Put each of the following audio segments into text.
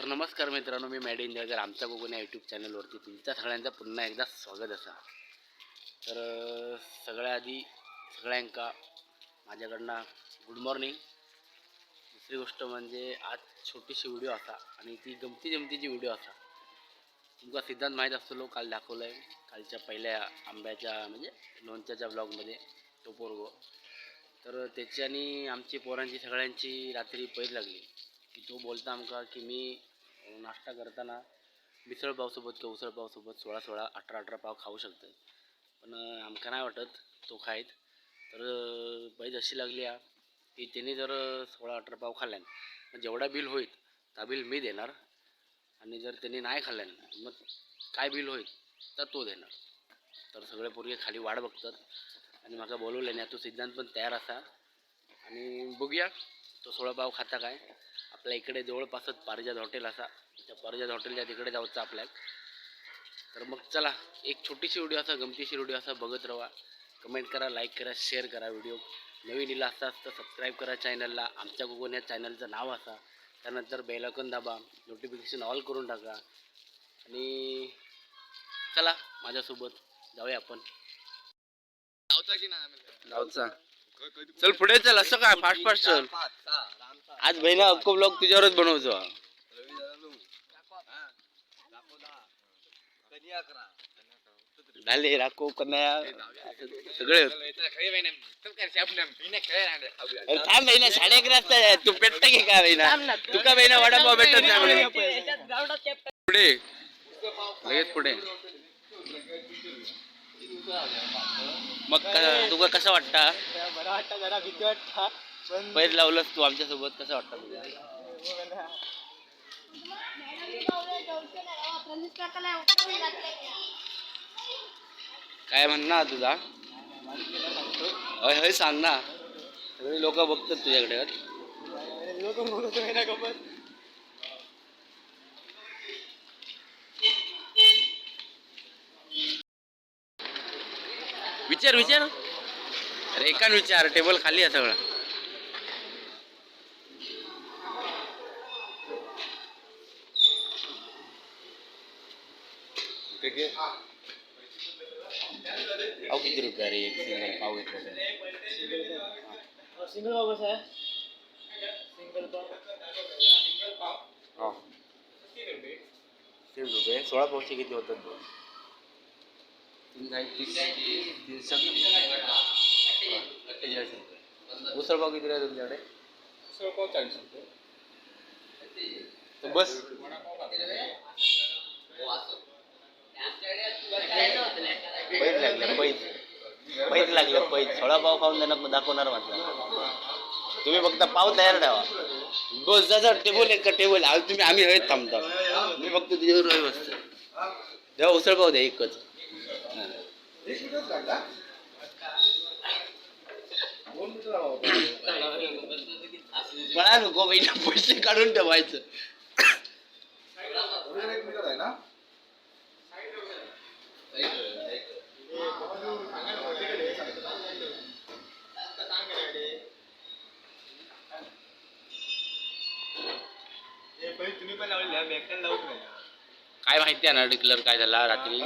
तर नमस्कार मित्रांनो, मी मॅड इन जळगाव आमच्या कोकण या यूट्यूब चॅनलवरती तुमच्या सगळ्यांचं पुन्हा एकदा स्वागत असा. तर सगळ्या आधी सगळ्यांका माझ्याकडनं गुड मॉर्निंग. दुसरी गोष्ट म्हणजे आज छोटीशी व्हिडिओ असा आणि ती गमतीची व्हिडिओ असा. तुमका सिद्धांत माहीत असतो, काल दाखवलं आहे कालच्या पहिल्या आंब्याच्या म्हणजे लोणच्याच्या ब्लॉगमध्ये तो पोरगो. तर त्याची आणि आमची पोरांची सगळ्यांची रात्री पैर लागली की तो बोलता आमका की मी नाश्ता करताना मिसळ पावसोबत किंवा उसळ पावसोबत 16 18 पाव खाऊ शकतो, पण आमका नाही वाटत तो खायत. तर पैज अशी लागली की त्यांनी जर 16 18 पाव खाल्ल्यान मग जेवढा बिल होईल त्या बिल मी देणार, आणि जर त्यांनी नाही खाल्ल्यान मग काय बिल होईल तर तो देणार. तर सगळे पोरगे खाली वाट बघतात आणि मला बोलवलं नाही. तो सिद्धांत पण तयार असा आणि बघूया तो 16 पाव खाता काय. आपल्या इकडे जवळपासच पारिजात हॉटेल असा, त्या पारिजात हॉटेलच्या तिकडे जाऊचं आपल्याला. तर मग चला, एक छोटीशी व्हिडिओ असा, गमतीशीर व्हिडिओ असा बघत राहा. कमेंट करा, लाईक करा, शेअर करा. व्हिडिओ नवीन इला असताच तर सबस्क्राईब करा चॅनलला. आमच्या कोकण या चॅनलचं नाव असा. त्यानंतर बेल आयकॉन दाबा, नोटिफिकेशन ऑल करून टाका आणि चला माझ्यासोबत जाऊया आपण. जाऊचा चल पुढे चल, असं काय फास्ट फास्ट चल. आज बहिणा अक्को ब्लॉग तुझ्यावरच बनवतो. झाले राखो कन्या सगळे थांब बहिणा, 11:30 तू पेटता की काय बहिणा? तुका बहिणा वडापाव भेटत नाही पुढे लगेच पुढे. मग तुका कसं वाटता? बरं वाटतं, जरा भीती वाटतं. पण पैर लावलंस तू आमच्यासोबत, कसं वाटतं तुला? काय म्हणणार तुझा? हय सांग ना, सगळे लोक बघतात तुझ्याकडे. लोक बोलतो ना गप्पा. विचार विचार रेखान विचार, टेबल खाली आहे सगळं. पाव किती रुपये रे? एक सिंगल पाव घेतलं सिंगल पाव कसं आहे? सिंगल पाव हा 30 रुपये. 16 पावचे किती होतात बघ? 3 48 रुपये. उसळ पाव किती आहे तुमच्याकडे? उसळ पाव 40 रुपये. तर बस पैज लागलं, पैज लागलं, पैज 16 पाव खाऊन त्यांना दाखवणार म्हटलं. तुम्ही फक्त पाव तयार ठेवा. बस जा टेबल एक टेबल आम्ही हवेत थांबता. मी फक्त तुझ्यावर हवे बसतो. जेव्हा उसळ पाव द्या एकच. मला नको बहिणा, पैसे काढून ठेवायचं. काय माहिती आहे ना डिक्लेअर काय झाला रात्री?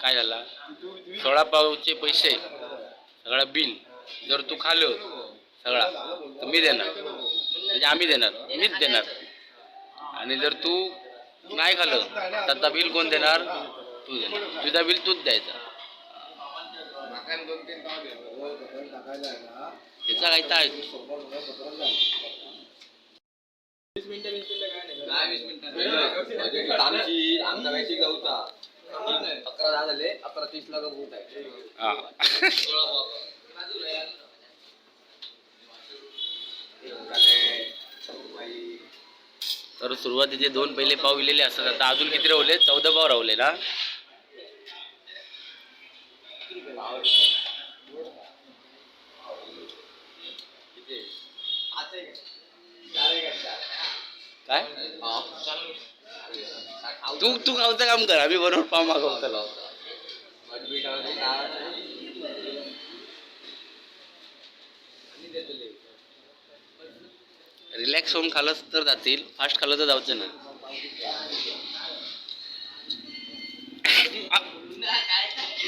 काय झाला? 16 पावचे पैसे सगळा बिल जर तू खाल्लो सगळा तर मी देणार, म्हणजे आम्ही देणार, मीच देणार. आणि जर तू नाही खाल्लं तर बिल कोण देणार? तू देणार. तुझा बिल तूच द्यायचा. त्याचा काय तर आहे. 20 मिनिटं काय 20 मिनिटं आमची आमचा मॅचिंग जाऊचा 11:10 झाले. 11:30 ला बूट आहे. हा तर सुरुवातीचे 2 पहिले पाव विलेले असतात. आता अजून किती रावले? 14 पाव रावले ना. काय तू खावचं काम कर, आम्ही बरोबर पाव मागवतो. रिलॅक्स होऊन खालस तर जातील, फास्ट खाल्लं तर जाऊचं नाही.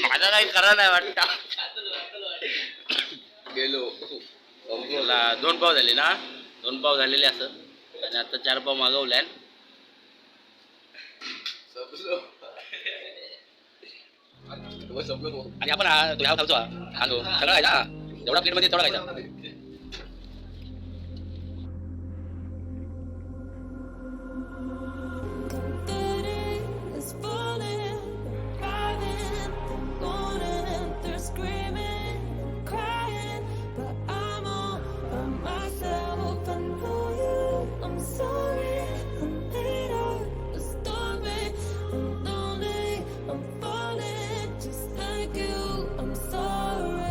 माझा काही करा नाही वाटत. गेलो मला 2 पाव झाले ना, 2 पाव झालेले असं, आणि आता 4 पाव मागवल्या. आणि आपण ह्या खालचो तांदूळ सगळा खायचा, जेवढा प्लेट मध्ये तेवढा खायचा. It's falling, crying, moaning, they're screaming, crying, but I'm all by myself. I know you. I'm sorry. I'm made of a story. I'm lonely. I'm falling just like you. I'm sorry.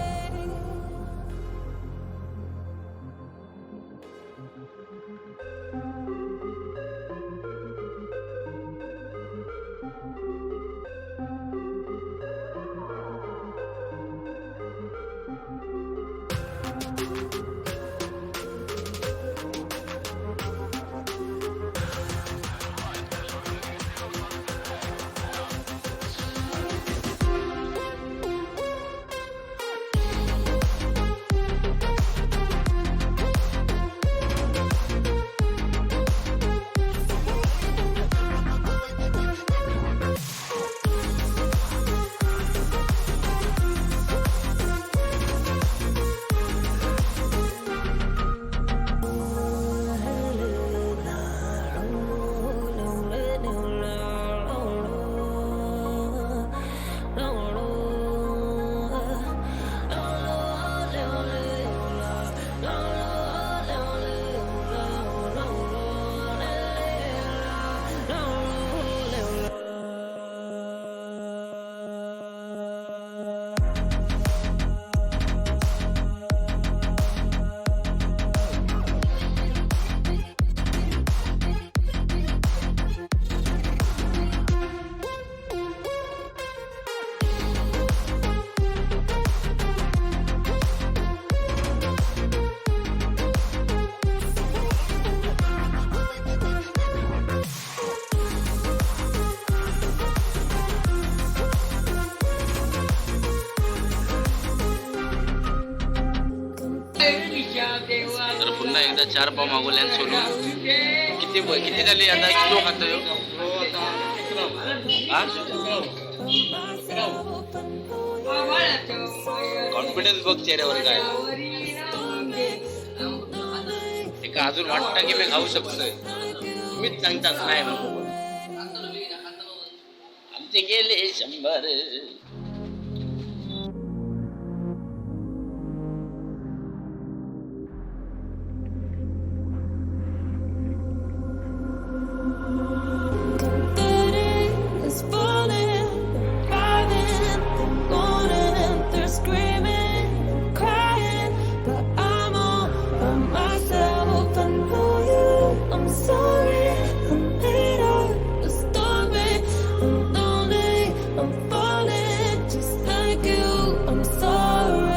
तर पुन्हा एकदा 4 पाव मागवल्यान सोडून किती झाली आता, kilo खातो ह्यो? कॉन्फिडन्स बघ चेहऱ्यावर काय. एका अजून वाटतं की मी खाऊ शकतोय, मीच सांगतात नाही म्हणून. आमचे गेले 100. It's falling, crying, moaning, they're screaming, crying, but I'm all by myself. I know you. I'm sorry. I'm made of a story. I'm lonely. I'm falling just like you. I'm sorry.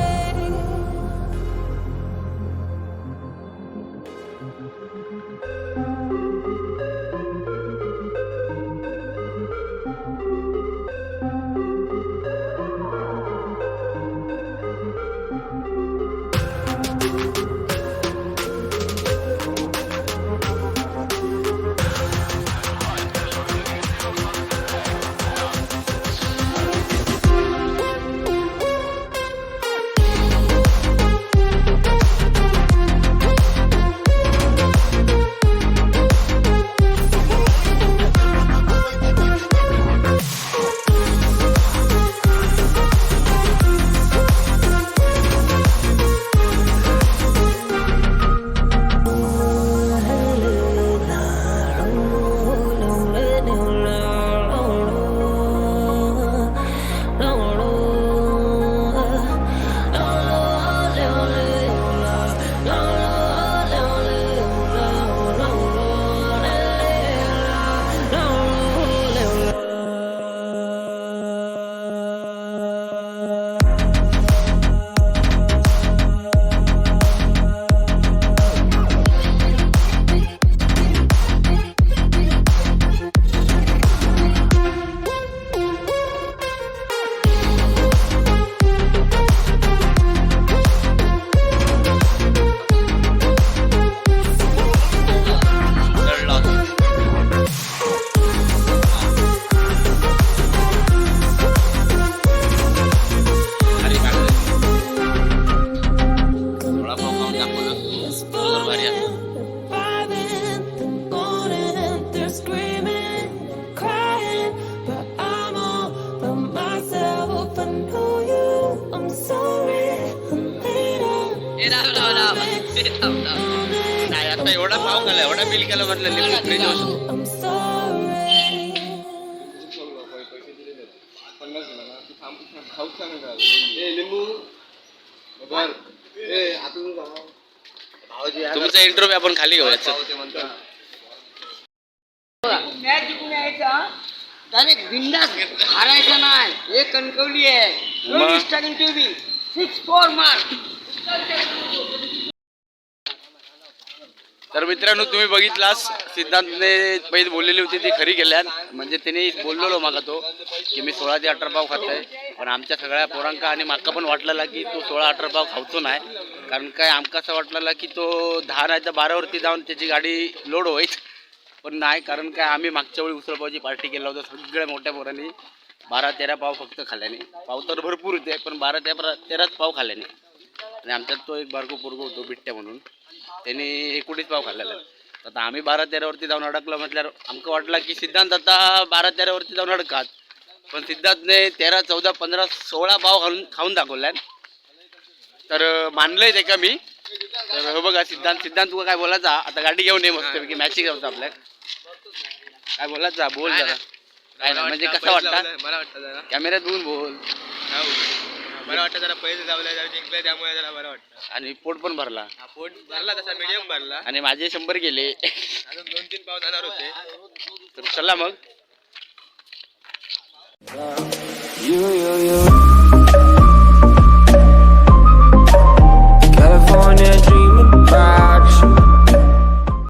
नाही आता एवढा पाव खाल्ला एवढा bill केलं म्हटलं लिंबू fridge I'm sorry. पैसे दिले नाही 50 दिला ना तू खाऊच नाही का ए लिंबू बर ए आता तू जा. भाऊजी या तुमचा इंटरव्ह्यू आपण खाली घेऊया चल. भाऊ ते म्हणतात मॅच जिंकून यायचा डायरेक्ट बिंदास हारायचा नाही हे कणकवली आहे मग? 24 टीव्ही 6-4 मार्क तर मित्रांनो तुम्ही बघितलास सिद्धांतने पहिले बोललेली होती ती खरी केल्यान म्हणजे त्यांनी बोललेलो मागा तो की मी 16 ते 18 पाव खातोय पण आमच्या सगळ्या पोरांका आणि माका पण वाटलेला की तो 16-18 पाव खावचो नाही कारण काय आमका असं वाटलेला की तो 10 नाही तर 12 वरती जाऊन त्याची गाडी लोड होईच पण नाही कारण काय आम्ही मागच्या वेळी उसळपावची पार्टी केला होता सगळ्या मोठ्या पोरांनी 12-13 पाव फक्त खाल्ल्याने पाव तर भरपूर होते पण 12-13 पाव खाल्ल्याने आणि आमच्यात तो एक बारको पोरगो होतो बिट्ट्या म्हणून त्यांनी 19 पाव खाल्लेला आता आम्ही 12-13 वरती जाऊन अडकलं म्हटल्यावर आमका वाटलं की सिद्धांत आता 12-13 वरती जाऊन अडकात पण सिद्धांतने 13, 14, 15, 16 पाव खाऊन दाखवल्यान तर मानलंय ते का मी तर हो बघा सिद्धांत तुका काय बोलायचा आता गाडी घेऊन ये मस्त की मॅचिंग होतं आपल्या काय बोलायचा बोल जरा काय नाही म्हणजे कसं वाटतं मला वाटतं जरा कॅमेऱ्यात बघून बोल मला वाटतं जरा पैसे जावले जरा जिंकले त्यामुळे जरा बरं वाटतं आणि पोट पण भरला हा पोट भरला तसा मीडियम भरला आणि माझे 100 गेले अजून 2-3 पाव जाणार होते तर चला मग You